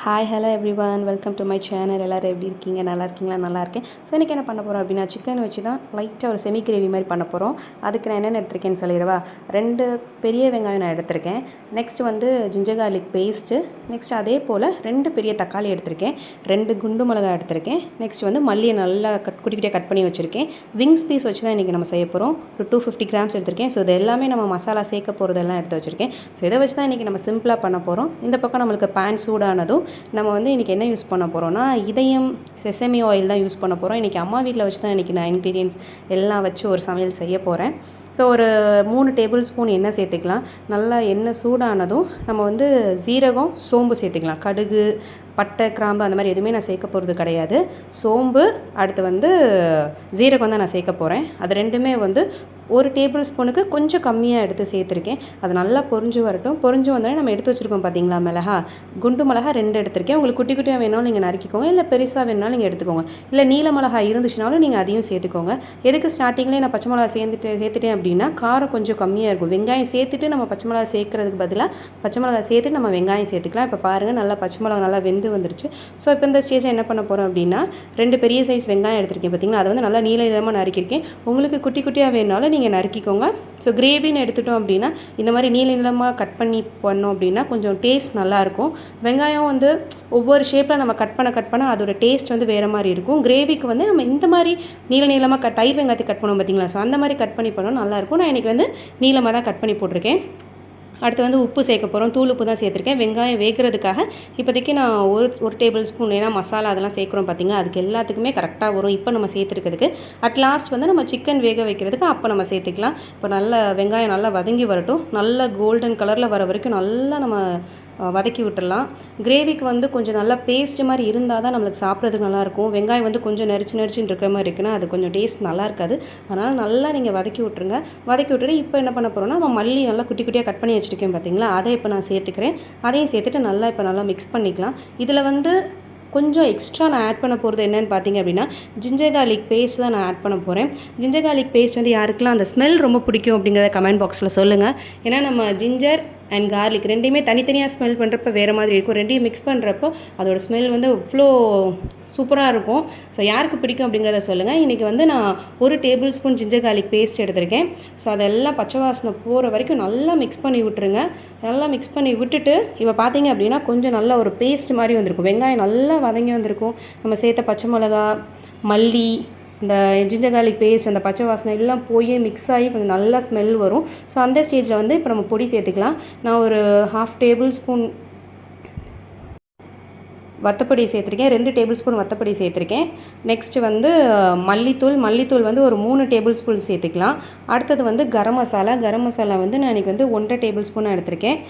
Hi hello everyone, welcome to my channel. எல்லோரும் எப்படி இருக்கீங்க? நல்லா இருக்கீங்களா? நல்லா இருக்கேன். ஸோ இன்றைக்கி என்ன பண்ண போகிறோம் அப்படின்னா, சிக்கன் வச்சு தான் லைட்டாக ஒரு செமி கிரேவி மாதிரி பண்ண போகிறோம். அதுக்கு நான் என்னென்ன எடுத்திருக்கேன்னு சொல்லிடுவா. 2 பெரிய வெங்காயம் நான் எடுத்திருக்கேன். நெக்ஸ்ட் வந்து ஜிஞ்சர் கார்லிக் பேஸ்ட்டு. நெக்ஸ்ட் அதே போல் 2 பெரிய தக்காளி எடுத்திருக்கேன். 2 குண்டு மிளகாய் எடுத்திருக்கேன். நெக்ஸ்ட் வந்து மல்லியை நல்லா குட்டி குட்டியாக கட் பண்ணி வச்சுருக்கேன். விங்ஸ் பீஸ் வச்சு தான் இன்றைக்கி நம்ம செய்ய போகிறோம். ஒரு 250 கிராம்ஸ் எடுத்திருக்கேன். ஸோ இது எல்லாமே நம்ம மசாலா சேர்க்க போகிறதெல்லாம் எடுத்து வச்சுருக்கேன். ஸோ இதை வச்சு தான் இன்றைக்கி நம்ம சிம்பிளாக பண்ண போகிறோம். இந்த பக்கம் நம்மளுக்கு பேன் சூடானதும் நம்ம வந்து இன்றைக்கி என்ன யூஸ் பண்ண போகிறோன்னா, இதயம் செசமி ஆயில் தான் யூஸ் பண்ண போகிறோம். இன்றைக்கி அம்மா வீட்டில் வச்சு தான் இன்றைக்கி நான் இன்க்ரீடியன்ஸ் எல்லாம் வச்சு ஒரு சமையல் செய்ய போகிறேன். ஸோ ஒரு 3 டேபிள் ஸ்பூன் எண்ணெய் சேர்த்துக்கலாம். நல்லா எண்ணெய் சூடானதும் நம்ம வந்து சீரகம், சோம்பு சேர்த்துக்கலாம். கடுகு, பட்டை, கிராம்பு அந்த மாதிரி எதுவுமே நான் சேர்க்க போகிறது கிடையாது. சோம்பு, அடுத்து வந்து சீரகம் தான் நான் சேர்க்க போகிறேன். அது ரெண்டுமே வந்து 1 டேபிள் ஸ்பூனுக்கு கொஞ்சம் கம்மியாக எடுத்து சேர்த்துருக்கேன். அது நல்லா பொரிஞ்சு வரட்டும். பொரிஞ்சு வந்தோடனே நம்ம எடுத்து வச்சுருக்கோம் பார்த்தீங்களா மிளகா, குண்டு மிளகா 2 எடுத்திருக்கேன். உங்களுக்கு குட்டி குட்டியாக வேணாலும் நீங்கள் நறுக்கிக்கோங்க, இல்லை பெருசாக வேணாலும் நீங்கள் எடுத்துக்கோங்க. இல்லை நீல மிளகா இருந்துச்சுனாலும் நீங்கள் அதையும் சேர்த்துக்கோங்க. எதுக்கு ஸ்டார்டிங்லேயே நான் பச்சை மிளகா சேர்த்துட்டேன் அப்படின்னா காரம் கொஞ்சம் கம்மியாக இருக்கும். வெங்காயம் சேர்த்துட்டு நம்ம பச்சை மிளகா சேர்க்கறதுக்கு பதிலாக பச்சை மிளகா சேர்த்துட்டு நம்ம வெங்காயம் சேர்த்துக்கலாம். இப்போ பாருங்கள், நல்லா பச்சை மிளகா நல்லா வெந்து வந்துருச்சு. ஸோ இப்போ இந்த ஸ்டேஜில் என்ன பண்ண போகிறோம் அப்படின்னா, 2 பெரிய சைஸ் வெங்காயம் எடுத்திருக்கேன் பார்த்தீங்களா, அதை வந்து நல்லா நீல நீளமாக நறுக்கியிருக்கேன். உங்களுக்கு குட்டி குட்டியாக வேணாலும் நீங்கள் நறுக்கிக்கோங்க. ஸோ கிரேவின்னு எடுத்துட்டோம் அப்படின்னா இந்த மாதிரி நீல நீளமாக கட் பண்ணி பண்ணோம் அப்படின்னா கொஞ்சம் டேஸ்ட் நல்லாயிருக்கும். வெங்காயம் வந்து ஒவ்வொரு ஷேப்பில் நம்ம கட் பண்ண அதோட டேஸ்ட் வந்து வேறு மாதிரி இருக்கும். கிரேவிக்கு வந்து நம்ம இந்த மாதிரி நீல நீளமாக தயிர் வெங்காயத்தை கட் பண்ணுவோம் பார்த்தீங்களா, ஸோ அந்த மாதிரி கட் பண்ணி பண்ணோம் நல்லாயிருக்கும். நான் இன்றைக்கி வந்து நீளமாக தான் கட் பண்ணி போட்டிருக்கேன். அடுத்து வந்து உப்பு சேர்க்க போகிறோம். தூள் உப்பு தான் சேர்த்துருக்கேன். வெங்காயம் வேகிறதுக்காக இப்போதைக்கு நான் ஒரு டேபிள் ஸ்பூன், ஏன்னா மசாலா அதெல்லாம் சேர்க்குறோம் பார்த்திங்களா, அதுக்கு எல்லாத்துக்குமே கரெக்டாக வரும். இப்போ நம்ம சேர்த்துருக்கிறதுக்கு லாஸ்ட் வந்து நம்ம சிக்கன் வேக வைக்கிறதுக்கு அப்போ நம்ம சேர்த்துக்கலாம். இப்போ நல்லா வெங்காயம் நல்லா வதங்கி வரட்டும். நல்லா கோல்டன் கலரில் வர வரைக்கும் நல்லா நம்ம வதக்கி விட்டுடலாம். கிரேவிக்கு வந்து கொஞ்சம் நல்லா பேஸ்ட் மாதிரி இருந்தால் தான் நம்மளுக்கு சாப்பிட்றதுக்கு நல்லாயிருக்கும். வெங்காயம் வந்து கொஞ்சம் நெரிச்சின்னு இருக்கிற மாதிரி இருக்குன்னா அது கொஞ்சம் டேஸ்ட் நல்லா இருக்காது. அதனால் நல்லா நீங்கள் வதக்கி விட்ருங்க. வதக்கி விட்டுட்டு இப்போ என்ன பண்ண போகிறோன்னா, நம்ம மல்லி நல்லா குட்டி குட்டியாக கட் பண்ணி வச்சுருக்கேன் பார்த்தீங்களா, அதை இப்போ நான் சேர்த்துக்கிறேன். அதையும் சேர்த்துட்டு நல்லா மிக்ஸ் பண்ணிக்கலாம். இதில் வந்து கொஞ்சம் எக்ஸ்ட்ரா நான் ஆட் பண்ண போகிறது என்னென்னு பார்த்தீங்க அப்படின்னா, ஜிஞ்சர் கார்லிக் பேஸ்ட் தான் நான் ஆட் பண்ண போகிறேன். ஜிஞ்சர் கார்லிக் பேஸ்ட் வந்து யாருக்கெல்லாம் அந்த ஸ்மெல் ரொம்ப பிடிக்கும் அப்படிங்கிறத கமெண்ட் பாக்ஸில் சொல்லுங்கள். ஏன்னா நம்ம ஜிஞ்சர் அண்ட் கார்லிக் ரெண்டையுமே தனித்தனியாக ஸ்மெல் பண்ணுறப்ப வேறு மாதிரி இருக்கும். ரெண்டையும் மிக்ஸ் பண்ணுறப்போ அதோடய ஸ்மெல் வந்து அவ்வளோ சூப்பராக இருக்கும். ஸோ யாருக்கு பிடிக்கும் அப்படிங்கிறத சொல்லுங்கள். இன்றைக்கி வந்து நான் 1 tablespoon ginger garlic paste எடுத்திருக்கேன். ஸோ அதெல்லாம் பச்சை வாசனை போகிற வரைக்கும் நல்லா மிக்ஸ் பண்ணி விட்டுருங்க. நல்லா மிக்ஸ் பண்ணி விட்டுட்டு இப்போ பார்த்தீங்க அப்படின்னா கொஞ்சம் நல்லா ஒரு பேஸ்ட் மாதிரி வந்திருக்கும். வெங்காயம் நல்லா வதங்கி வந்திருக்கும். நம்ம சேர்த்த பச்சை மிளகா, மல்லி, இந்த ஜிஞ்சர் கார்லிக் பேஸ்ட், அந்த பச்சை வாசனை எல்லாம் போய் மிக்ஸ் ஆகி கொஞ்சம் நல்லா ஸ்மெல் வரும். ஸோ அந்த ஸ்டேஜில் வந்து இப்போ நம்ம பொடி சேர்த்துக்கலாம். நான் ஒரு 1/2 டேபிள் ஸ்பூன் வத்தப்பொடி சேர்த்துருக்கேன். 2 டேபிள் ஸ்பூன் வத்தப்பொடி சேர்த்துருக்கேன். நெக்ஸ்ட்டு வந்து மல்லித்தூள் வந்து ஒரு 3 டேபிள் ஸ்பூன் சேர்த்துக்கலாம். அடுத்தது வந்து கரம் மசாலா வந்து நான் இன்றைக்கி வந்து 1.5 டேபிள் ஸ்பூன் எடுத்திருக்கேன்.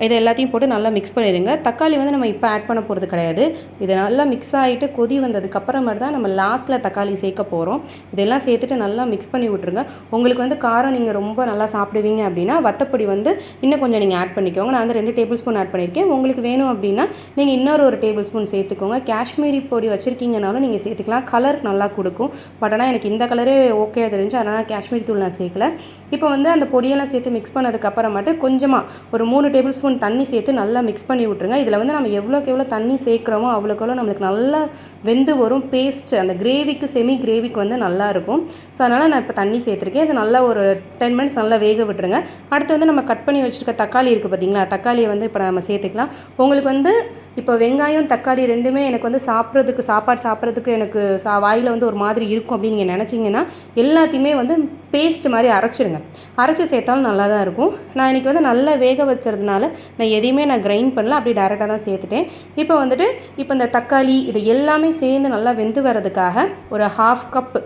இதை எல்லாத்தையும் போட்டு நல்லா மிக்ஸ் பண்ணிடுங்க. தக்காளி வந்து நம்ம இப்போ ஆட் பண்ண போகிறது கிடையாது. இது நல்லா மிக்ஸ் ஆகிட்டு கொதி வந்ததுக்கப்புறமேட்டு தான் நம்ம லாஸ்ட்டில் தக்காளி சேர்க்க போகிறோம். இதெல்லாம் சேர்த்துட்டு நல்லா மிக்ஸ் பண்ணி விட்ருங்க. உங்களுக்கு வந்து காரம் நீங்கள் ரொம்ப நல்லா சாப்பிடுவீங்க அப்படின்னா வத்தப்பொடி வந்து இன்னும் கொஞ்சம் நீங்கள் ஆட் பண்ணிக்கோங்க. நான் வந்து 2 டேபிள் ஸ்பூன் ஆட் பண்ணியிருக்கேன். உங்களுக்கு வேணும் அப்படின்னா நீங்கள் இன்னொரு 1 டேபிள் ஸ்பூன் சேர்த்துக்கோங்க. காஷ்மீரி பொடி வச்சுருக்கீங்கனாலும் நீங்கள் சேர்த்துக்கலாம். கலர் நல்லா கொடுக்கும். பட் ஆனால் எனக்கு இந்த கலரே ஓகே தெரிஞ்சு அதனால் காஷ்மீரி தூள் நான் சேர்க்கல. இப்போ வந்து அந்த பொடியெல்லாம் சேர்த்து மிக்ஸ் பண்ணதுக்கப்புறமாட்டு கொஞ்சமாக ஒரு 3 டேபிள் ஸ்பூன் தண்ணி சேர்த்து நல்லா மிக்ஸ் பண்ணி விட்ருங்க. இதில் வந்து நம்ம எவ்வளோக்கு எவ்வளோ தண்ணி சேர்க்குறோமோ அவ்வளோக்கு நம்மளுக்கு நல்லா வெந்து வரும். பேஸ்ட் அந்த கிரேவிக்கு செமி கிரேவிக்கு வந்து நல்லா இருக்கும். ஸோ அதனால் நான் இப்போ தண்ணி சேர்த்துருக்கேன். இது நல்லா ஒரு 10 மினிட்ஸ் நல்லா வேக விட்டுருங்க. அடுத்து வந்து நம்ம கட் பண்ணி வச்சுருக்க தக்காளி இருக்குது பார்த்தீங்களா, தக்காளியை வந்து இப்போ நம்ம சேர்த்துக்கலாம். உங்களுக்கு வந்து இப்போ வெங்காயம் தக்காளி ரெண்டுமே எனக்கு வந்து சாப்பாடு சாப்பிட்றதுக்கு எனக்கு வாயில் வந்து ஒரு மாதிரி இருக்கும் அப்படின்னு நீங்கள் நினச்சிங்கன்னா எல்லாத்தையுமே வந்து பேஸ்ட் மாதிரி அரைச்சி சேர்த்தாலும் நல்லா தான் இருக்கும். நான் இன்றைக்கி வந்து நல்லா வேக வச்சுறதுனால நான் எதையுமே கிரைண்ட் பண்ணல, அப்படியே டேரெக்டாக தான் சேர்த்துட்டேன். இப்போ இந்த தக்காளி இது எல்லாமே சேர்ந்து நல்லா வெந்து வர்றதுக்காக ஒரு 1/2 கப்,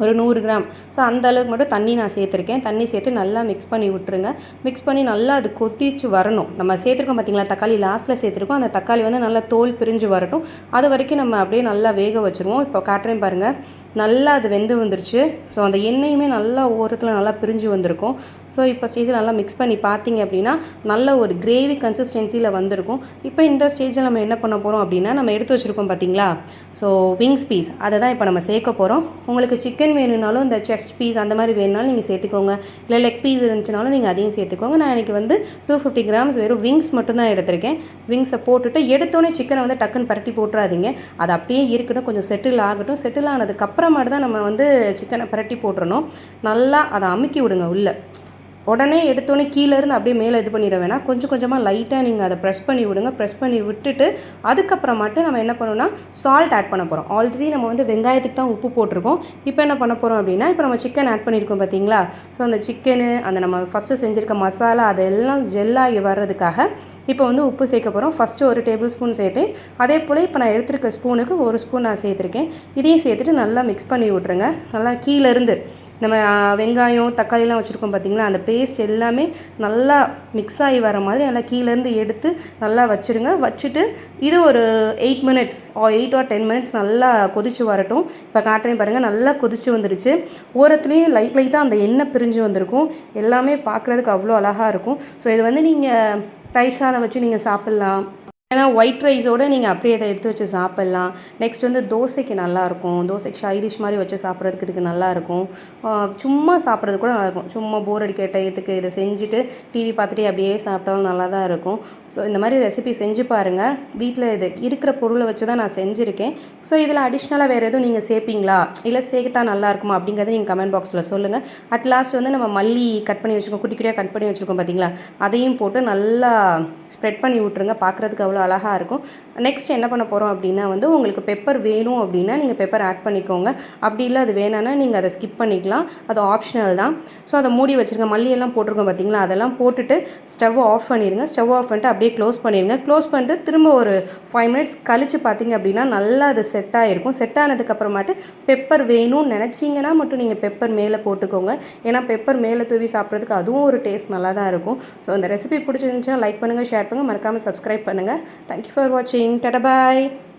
ஒரு 100 கிராம், ஸோ அந்த அளவுக்கு மட்டும் தண்ணி நான் சேர்த்துருக்கேன். தண்ணி சேர்த்து நல்லா மிக்ஸ் பண்ணி விட்டுருங்க. மிக்ஸ் பண்ணி நல்லா அது கொதிச்சு வரணும். நம்ம சேர்த்துருக்கோம் பார்த்தீங்களா, தக்காளி லாஸ்ட்டில் சேர்த்துருக்கோம். அந்த தக்காளி வந்து நல்லா தோல் பிரிஞ்சு வரட்டும். அது வரைக்கும் நம்ம அப்படியே நல்லா வேக வச்சுருவோம். இப்போ காட்டுறேன் பாருங்கள், நல்லா அது வெந்து வந்துருச்சு. ஸோ அந்த எண்ணெயுமே நல்லா ஓரத்தில் நல்லா பிரிஞ்சு வந்திருக்கும். ஸோ இப்போ ஸ்டேஜில் நல்லா மிக்ஸ் பண்ணி பார்த்தீங்க அப்படின்னா நல்ல ஒரு கிரேவி கன்சிஸ்டன்சியில் வந்திருக்கும். இப்போ இந்த ஸ்டேஜில் நம்ம என்ன பண்ண போகிறோம் அப்படின்னா, நம்ம எடுத்து வச்சுருக்கோம் பார்த்தீங்களா, ஸோ விங்ஸ் பீஸ் அதை தான் இப்போ நம்ம சேர்க்க போகிறோம். உங்களுக்கு சிக்கன் சிக்கன் வேணும்னாலும் இந்த செஸ்ட் பீஸ் அந்த மாதிரி வேணுனாலும் நீங்கள் சேர்த்துக்கோங்க. இல்லை லெக் பீஸ் இருந்துச்சுனாலும் நீங்கள் அதையும் சேர்த்துக்கோங்க. நான் இன்றைக்கி வந்து 250 கிராம்ஸ் வெறும் விங்ஸ் மட்டும் தான் எடுத்திருக்கேன். விங்ஸை போட்டுட்டு எடுத்தோடனே சிக்கனை வந்து டக்குன்னு பரட்டி போட்டுறாதீங்க. அது அப்படியே இருக்கட்டும், கொஞ்சம் செட்டில் ஆகட்டும். செட்டில் ஆனதுக்கப்புறமாட்டு தான் நம்ம வந்து சிக்கனை பரட்டி போட்டுறணும். நல்லா அதை அமுக்கி விடுங்க உள்ளே. உடனே எடுத்தோடனே கீழேருந்து அப்படியே மேலே இது பண்ணிட வேணாம். கொஞ்சம் கொஞ்சமாக லைட்டாக நீங்கள் அதை ப்ரெஸ் பண்ணி விடுங்க. ப்ரெஸ் பண்ணி விட்டுட்டு அதுக்கப்புறமாட்டு நம்ம என்ன பண்ணணும்னா சால்ட் ஆட் பண்ண போகிறோம். ஆல்ரெடி நம்ம வந்து வெங்காயத்துக்கு தான் உப்பு போட்டிருக்கோம். இப்போ என்ன பண்ண போகிறோம் அப்படின்னா, இப்போ நம்ம சிக்கன் ஆட் பண்ணியிருக்கோம் பார்த்தீங்களா? ஸோ அந்த சிக்கனு, அந்த நம்ம ஃபஸ்ட்டு செஞ்சுருக்க மசாலா அதெல்லாம் ஜெல்லாகி வர்றதுக்காக இப்போ வந்து உப்பு சேர்க்க போகிறோம். ஃபஸ்ட்டு 1 டேபிள் ஸ்பூன் சேர்த்தேன். அதே போல் இப்போ நான் எடுத்துருக்க ஸ்பூனுக்கு 1 ஸ்பூன் நான் சேர்த்துருக்கேன். இதையும் சேர்த்துட்டு நல்லா மிக்ஸ் பண்ணி விட்ருங்க. நல்லா கீழேருந்து நம்ம வெங்காயம் தக்காளிலாம் வச்சுருக்கோம் பார்த்திங்களா, அந்த பேஸ்ட் எல்லாமே நல்லா மிக்ஸ் ஆகி வர மாதிரி நல்லா கீழேருந்து எடுத்து நல்லா வச்சுருங்க. வச்சுட்டு இது ஒரு 8 மினிட்ஸ் 8 or 10 மினிட்ஸ் நல்லா கொதிச்சு வரட்டும். இப்போ காட்டுறேன் பாருங்கள், நல்லா கொதிச்சு வந்துடுச்சு. ஓரத்துலேயும் லைட்டாக அந்த எண்ணெய் பிரிஞ்சு வந்திருக்கும். எல்லாமே பார்க்குறதுக்கு அவ்வளோ அழகாக இருக்கும். ஸோ இது வந்து நீங்கள் தயிர் சாதம் வச்சு நீங்கள் சாப்பிட்லாம். ஏன்னா ஒயிட் ரைஸோடு நீங்கள் அப்படியே அதை எடுத்து வச்சு சாப்பிட்லாம். நெக்ஸ்ட் வந்து தோசைக்கு நல்லாயிருக்கும். தோசைக்கு சைடிஷ் மாதிரி வச்சு சாப்பிட்றதுக்கு இதுக்கு நல்லாயிருக்கும். சும்மா சாப்பிட்றது கூட நல்லாயிருக்கும். சும்மா போர் அடிக்கிற டயத்துக்கு இதை செஞ்சுட்டு டிவி பார்த்துட்டே அப்படியே சாப்பிட்டாலும் நல்லா தான் இருக்கும். ஸோ இந்த மாதிரி ரெசிபி செஞ்சு பாருங்கள். வீட்டில் இது இருக்கிற பொருளை வச்சு தான் நான் செஞ்சுருக்கேன். ஸோ இதில் அடிஷ்னலாக வேறு எதுவும் நீங்கள் சேர்ப்பீங்களா, இல்லை சேர்த்தா நல்லாயிருக்குமா அப்படிங்கிறத நீங்கள் கமெண்ட் பாக்ஸில் சொல்லுங்கள். அட் லாஸ்ட் வந்து நம்ம மல்லி கட் பண்ணி வச்சுருக்கோம், குட்டி குட்டியாக கட் பண்ணி வச்சுருக்கோம் பார்த்தீங்களா, அதையும் போட்டு நல்லா ஸ்ப்ரெட் பண்ணி விட்ருங்க. பார்க்குறதுக்கு அவ்வளோ அழகாக இருக்கும். நெக்ஸ்ட் என்ன பண்ண போகிறோம் அப்படின்னா வந்து, உங்களுக்கு பெப்பர் வேணும் அப்படின்னா நீங்கள் பெப்பர் ஆட் பண்ணிக்கோங்க. அப்படி இல்லை அது வேணான்னா நீங்கள் அதை ஸ்கிப் பண்ணிக்கலாம். அது ஆப்ஷனல் தான். ஸோ அதை மூடி வச்சுருங்க. மல்லியெல்லாம் போட்டிருக்கோம் பார்த்தீங்களா, அதெல்லாம் போட்டுட்டு ஸ்டவ் ஆஃப் பண்ணிடுங்க. ஸ்டவ் ஆஃப் பண்ணிட்டு அப்படியே க்ளோஸ் பண்ணிடுங்க. க்ளோஸ் பண்ணிட்டு திரும்ப ஒரு 5 மினிட்ஸ் கழித்து பார்த்தீங்க அப்படின்னா நல்லா அது செட் ஆகிருக்கும். செட் ஆனதுக்கப்புறமாட்டு பெப்பர் வேணும்னு நினச்சிங்கன்னா மட்டும் நீங்கள் பெப்பர் மேலே போட்டுக்கோங்க. ஏன்னா பெப்பர் மேலே தூவி சாப்பிட்றதுக்கு அதுவும் ஒரு டேஸ்ட் நல்லா தான் இருக்கும். ஸோ இந்த ரெசிபி பிடிச்சிருந்துச்சுன்னா லைக் பண்ணுங்கள், ஷேர் பண்ணுங்கள், மறக்காமல் சப்ஸ்கிரைப் பண்ணுங்கள். Thank you for watching. Tata bye.